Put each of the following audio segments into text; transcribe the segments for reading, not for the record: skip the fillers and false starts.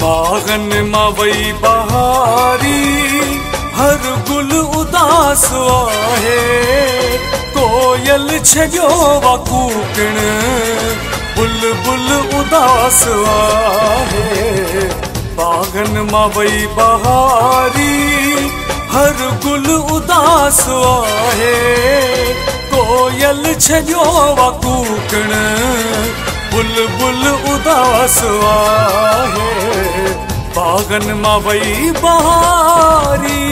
बागन मां वई बहारी हर गुल उदास आहे। कोयल छॾियो वा कूकण बुलबुल उदास आहे। बागन मां वई बहारी हर गुल उदास आहे। कोयल छॾियो वा कूकण बुलबुल उदास आहे। बागन मां वई बहारी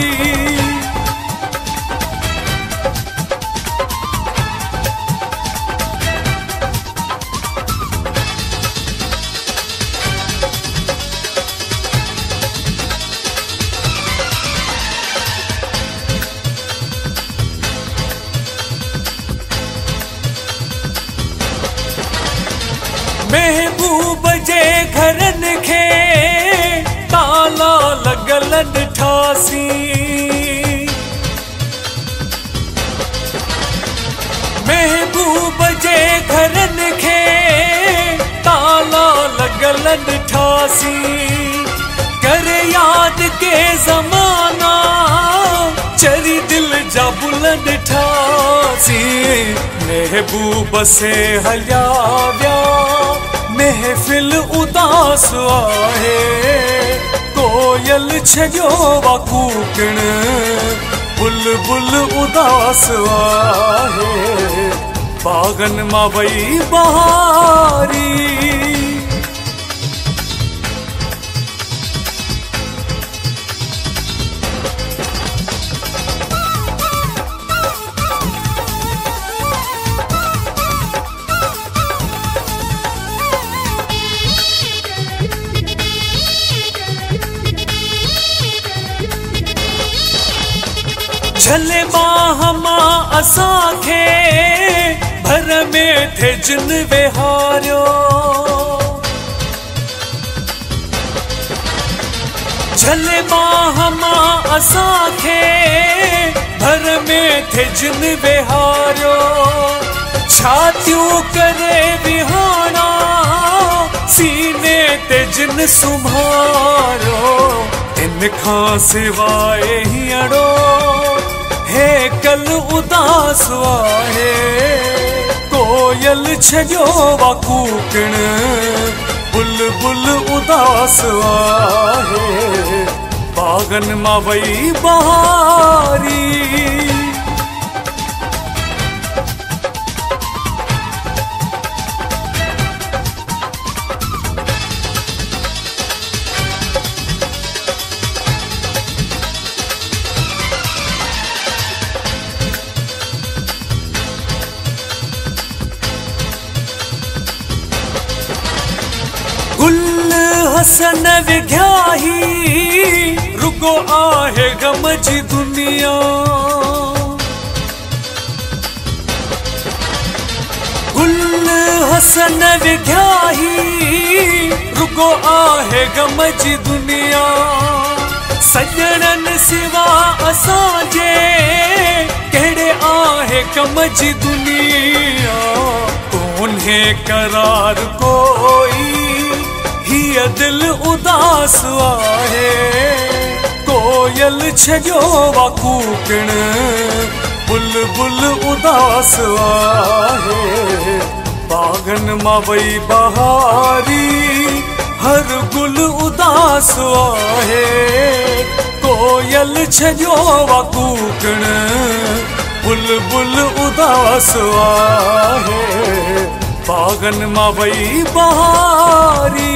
महबूब जे घरन खे ताला लगल ॾिठासी। महबूब जे घरन खे ताला लगल ॾिठासी। कर याद के ज़माना चरी दिल जा बुल ॾिठासी। महबूब से हलिया विया महफिल उदास आहे। कोयल छॾियो वा कूकण बुलबुल उदास आहे। बागन मां वई बहारी झले बाह मां असांखे भर में थे जिन विहारियो। झले बाह मां असांखे भर में थे जिन विहारियो। छातियूं करे विहाणा सीने ते जिन सुम्हारियो। इन खां सिवाए हींअरो हे कल उदास आहे। कोयल छॾियो वा कूकण बुलबुल उदास आहे। बागन मां वई बहारी गुल हसन विघ्याही रुगो आहे गम जी दुनिया। गुल हसन विघ्याही रुगो आहे गम जी दुनिया। सजणन सिवा असांजे कहिड़े आहे कम जी दुनिया। कोन्हे करार कोई हिय दिल उदास आहे। कोयल छॾियो वा कूकण बुलबुल उदास आहे। बागन मां वई बहारी हर गुल उदास आहे। कोयल छॾियो वा कूकण बुलबुल उदास आहे। बागन मां वई बहारी।